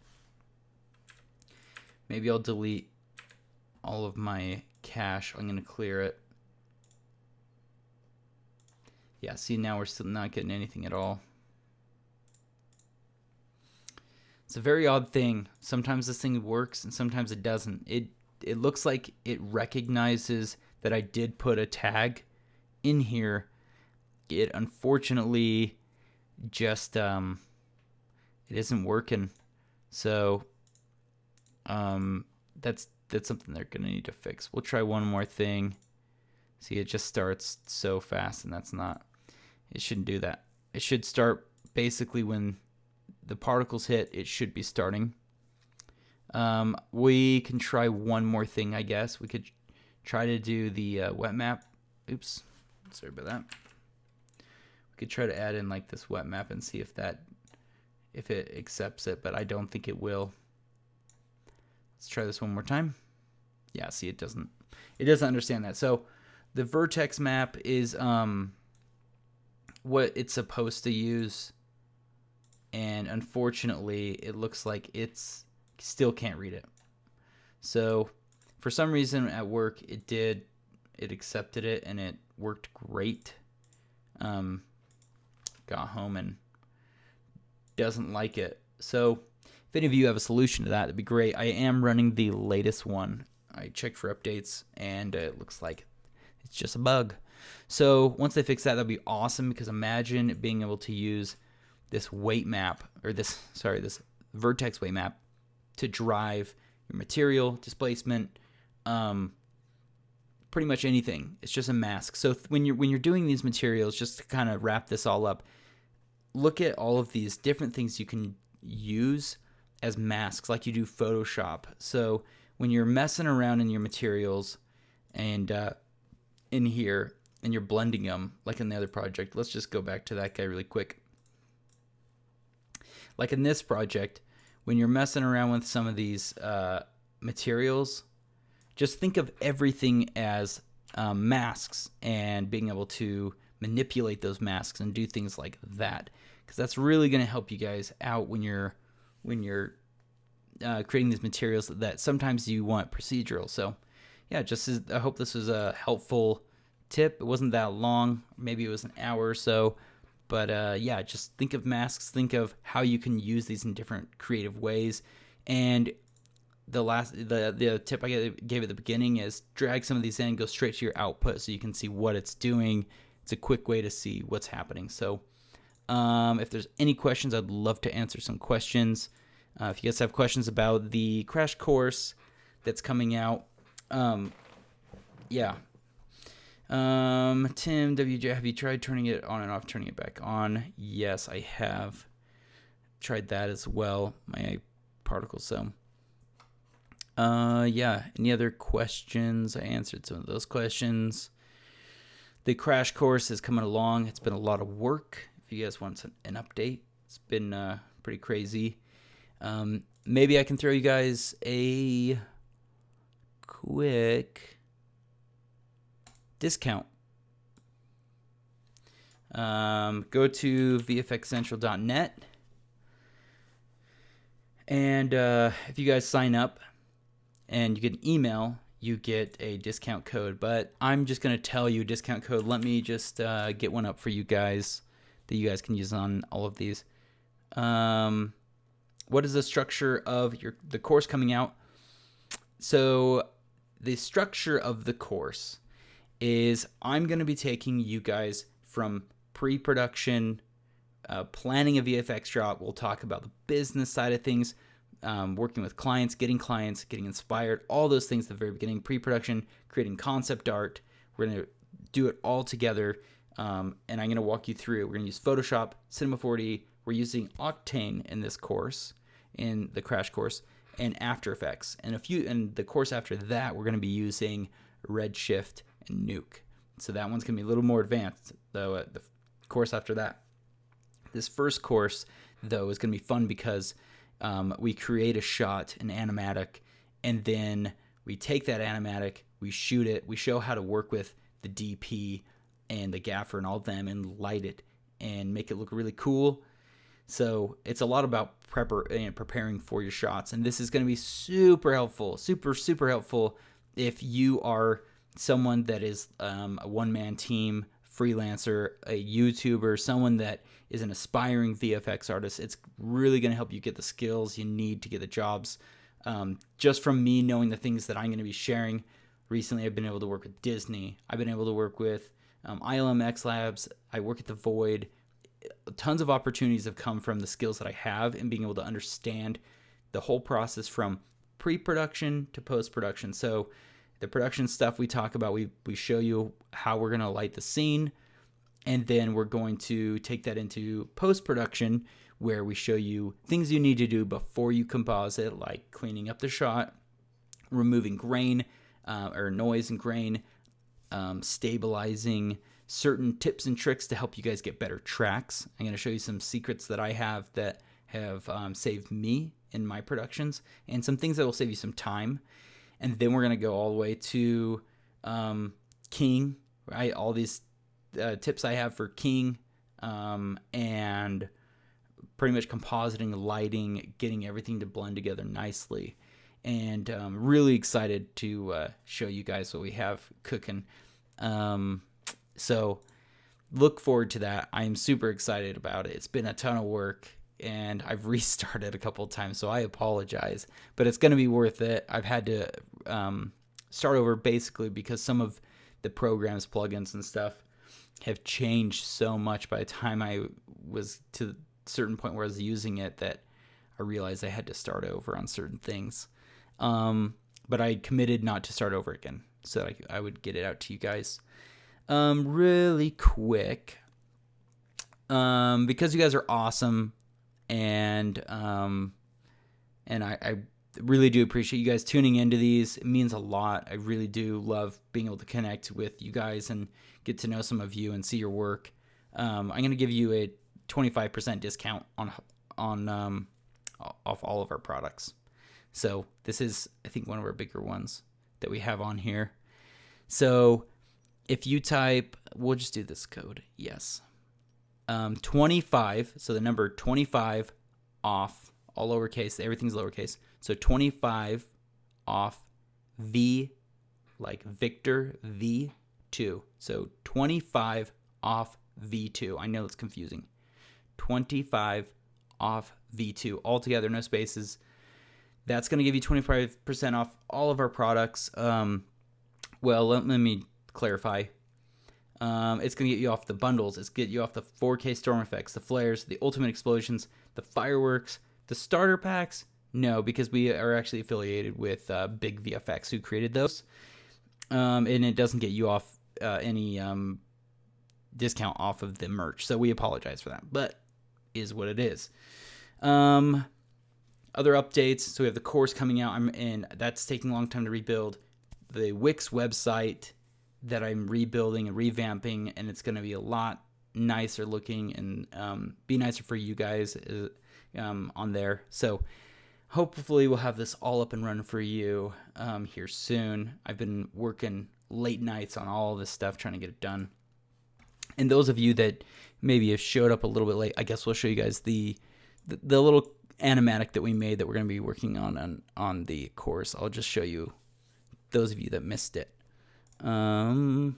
Maybe I'll delete all of my cache. I'm going to clear it. Yeah, see, now we're still not getting anything at all. It's a very odd thing. Sometimes this thing works and sometimes it doesn't. It looks like it recognizes that I did put a tag in here. It unfortunately just it isn't working. So that's something they're gonna need to fix. We'll try one more thing. See, it just starts so fast, and that's not. It shouldn't do that. It should start basically when the particles hit. It should be starting. We can try one more thing, I guess. We could try to do the wet map. Oops, sorry about that. We could try to add in like this wet map and see if it accepts it, but I don't think it will. Let's try this one more time. Yeah, see, it doesn't understand that. So the Vertex Map is what it's supposed to use, and unfortunately it looks like it's still can't read it. So for some reason at work it accepted it and it worked great. Got home and doesn't like it. So if any of you have a solution to that, that'd be great. I am running the latest one. I checked for updates and it looks like it's just a bug. So once they fix that, that'd be awesome, because imagine being able to use this weight map, or this Vertex weight map, to drive your material, displacement, pretty much anything. It's just a mask. So when you're doing these materials, just to kind of wrap this all up, look at all of these different things you can use as masks like you do Photoshop. So when you're messing around in your materials and in here and you're blending them like in the other project, let's just go back to that guy really quick. Like in this project, when you're messing around with some of these materials, just think of everything as masks and being able to manipulate those masks and do things like that, because that's really going to help you guys out when you're creating these materials that sometimes you want procedural. So yeah, I hope this was a helpful tip. It wasn't that long, maybe it was an hour or so, but yeah, just think of masks, think of how you can use these in different creative ways. And the tip I gave at the beginning is drag some of these in, go straight to your output so you can see what it's doing. It's a quick way to see what's happening. So if there's any questions, I'd love to answer some questions. If you guys have questions about the crash course that's coming out, yeah. Tim WJ, have you tried turning it on and off, turning it back on? Yes, I have tried that as well, my particles. So yeah, any other questions? I answered some of those questions. The crash course is coming along. It's been a lot of work. If you guys want an update, it's been pretty crazy. Maybe I can throw you guys a quick discount. Go to vfxcentral.net, and if you guys sign up and you get an email, you get a discount code. But I'm just going to tell you discount code. Let me just get one up for you guys that you guys can use on all of these. What is the structure of the course coming out? So the structure of the course is I'm going to be taking you guys from pre-production, planning a VFX drop. We'll talk about the business side of things, working with clients, getting inspired, all those things at the very beginning, pre-production, creating concept art. We're going to do it all together, and I'm going to walk you through. We're going to use Photoshop, Cinema 4D. We're using Octane in this course, in the crash course, and After Effects. And the course after that, we're going to be using Redshift and Nuke. So that one's going to be a little more advanced, though, the course after that. This first course, though, is going to be fun because we create a shot in Animatic, and then we take that Animatic, we shoot it, we show how to work with the DP and the gaffer and all of them and light it and make it look really cool. So it's a lot about preparing for your shots, and this is going to be super helpful, super helpful if you are someone that is a one-man team, freelancer, a YouTuber, someone that is an aspiring VFX artist. It's really going to help you get the skills you need to get the jobs. Just from me knowing the things that I'm going to be sharing. Recently, I've been able to work with Disney. I've been able to work with ILM X Labs. I work at The Void. Tons of opportunities have come from the skills that I have and being able to understand the whole process from pre-production to post-production. So the production stuff we talk about, we show you how we're going to light the scene, and then we're going to take that into post-production where we show you things you need to do before you composite, like cleaning up the shot, removing grain or noise and grain, stabilizing, certain tips and tricks to help you guys get better tracks. I'm going to show you some secrets that I have that have saved me in my productions, and some things that will save you some time. And then we're going to go all the way to King, right? All these tips I have for King, and pretty much compositing, lighting, getting everything to blend together nicely. And really excited to show you guys what we have cooking. So look forward to that. I'm super excited about it. It's been a ton of work, and I've restarted a couple of times, so I apologize. But it's going to be worth it. I've had to start over basically because some of the programs, plugins, and stuff have changed so much by the time I was to a certain point where I was using it that I realized I had to start over on certain things. But I committed not to start over again, so I would get it out to you guys. Really quick, because you guys are awesome and I really do appreciate you guys tuning into these. It means a lot. I really do love being able to connect with you guys and get to know some of you and see your work. I'm going to give you a 25% discount on off all of our products. So this is, I think, one of our bigger ones that we have on here. So if you type, we'll just do this code. Yes. 25. So the number 25 off, all lowercase, everything's lowercase. So 25 off V, like Victor, V2. So 25 off V2. I know it's confusing. 25 off V2. All together, no spaces. That's going to give you 25% off all of our products. Well, let me clarify. It's going to get you off the bundles. It's going to get you off the 4K storm effects, the flares, the ultimate explosions, the fireworks, the starter packs. No, because we are actually affiliated with Big VFX, who created those. And it doesn't get you off any discount off of the merch. So we apologize for that, but is what it is. Other updates. So we have the course coming out, and that's taking a long time to rebuild. The Wix website that I'm rebuilding and revamping, and it's going to be a lot nicer looking and be nicer for you guys on there. So hopefully we'll have this all up and running for you here soon. I've been working late nights on all this stuff, trying to get it done. And those of you that maybe have showed up a little bit late, I guess we'll show you guys the little animatic that we made that we're going to be working on the course. I'll just show you those of you that missed it. Thanks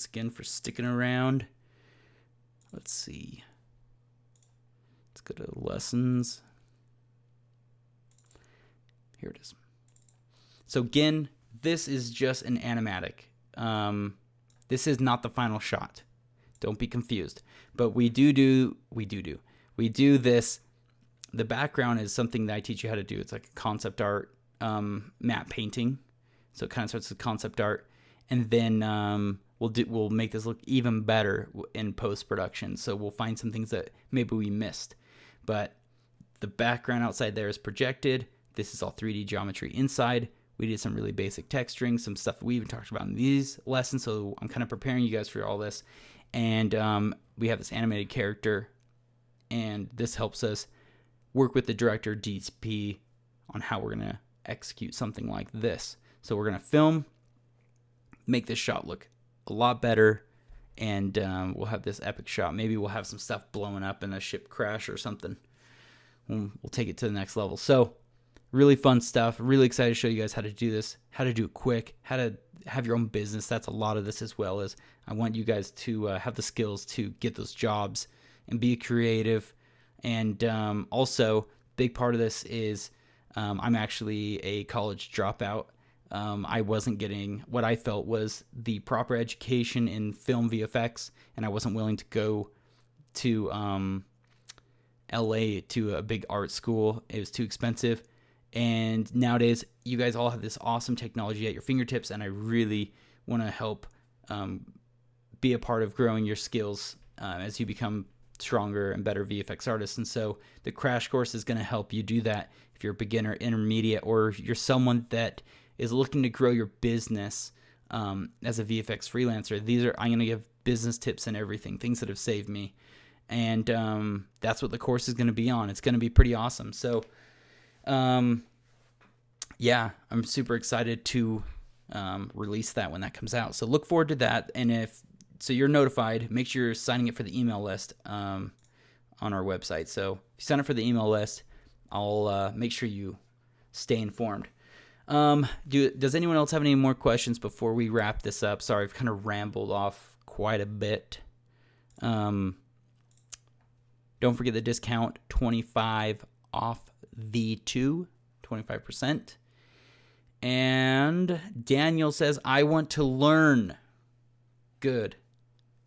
again for sticking around. Let's see. Let's go to lessons. Here it is. So again, this is just an animatic. This is not the final shot. Don't be confused. But we do this. The background is something that I teach you how to do. It's like a concept art matte painting. So it kind of starts with concept art, and then we'll make this look even better in post-production. So we'll find some things that maybe we missed. But the background outside there is projected. This is all 3D geometry inside. We did some really basic texturing, some stuff that we even talked about in these lessons. So I'm kind of preparing you guys for all this. And we have this animated character, and this helps us work with the director, DP, on how we're going to execute something like this. So we're going to film, make this shot look a lot better, and we'll have this epic shot. Maybe we'll have some stuff blowing up in a ship crash or something. We'll take it to the next level. So really fun stuff. Really excited to show you guys how to do this, how to do it quick, how to have your own business. That's a lot of this, as well as I want you guys to have the skills to get those jobs and be creative. And also, big part of this is I'm actually a college dropout. I wasn't getting what I felt was the proper education in film VFX, and I wasn't willing to go to LA to a big art school. It was too expensive. And nowadays, you guys all have this awesome technology at your fingertips, and I really want to help be a part of growing your skills as you become stronger and better VFX artists. And so the crash course is going to help you do that if you're a beginner, intermediate, or you're someone that is looking to grow your business as a VFX freelancer. I'm going to give business tips and everything, things that have saved me. And that's what the course is going to be on. It's going to be pretty awesome. So yeah, I'm super excited to release that when that comes out. So look forward to that. And so you're notified, make sure you're signing up for the email list on our website. So if you sign up for the email list, I'll make sure you stay informed. Does anyone else have any more questions before we wrap this up? Sorry, I've kind of rambled off quite a bit. Don't forget the discount, 25 off V2, 25%. And Daniel says, I want to learn. Good.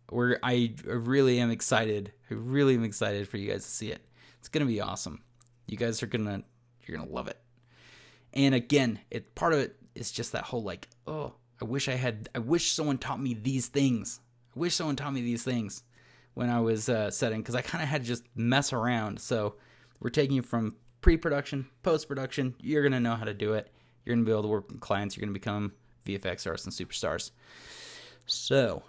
I really am excited. I really am excited for you guys to see it. It's going to be awesome. You guys you're going to love it. And again, part of it is just that whole like, oh, I wish someone taught me these things. when I was setting, because I kind of had to just mess around. So we're taking you from pre-production, post-production. You're going to know how to do it. You're going to be able to work with clients. You're going to become VFX artists and superstars. So,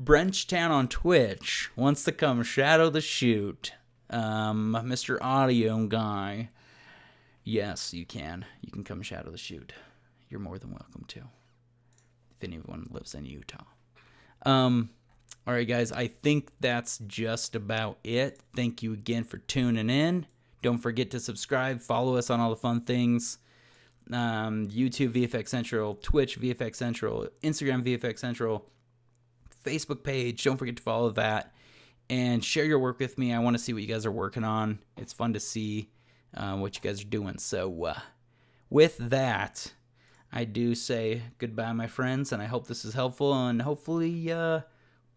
Brenchtown on Twitch wants to come shadow the shoot. Mr. Audio Guy. Yes, you can. You can come shadow the shoot. You're more than welcome to. If anyone lives in Utah. All right, guys. I think that's just about it. Thank you again for tuning in. Don't forget to subscribe. Follow us on all the fun things. YouTube VFX Central, Twitch VFX Central, Instagram VFX Central, Facebook page. Don't forget to follow that. And share your work with me. I want to see what you guys are working on. It's fun to see what you guys are doing. So with that, I do say goodbye, my friends, and I hope this is helpful, and hopefully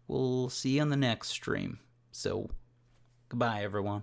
we'll see you on the next stream. So goodbye, everyone.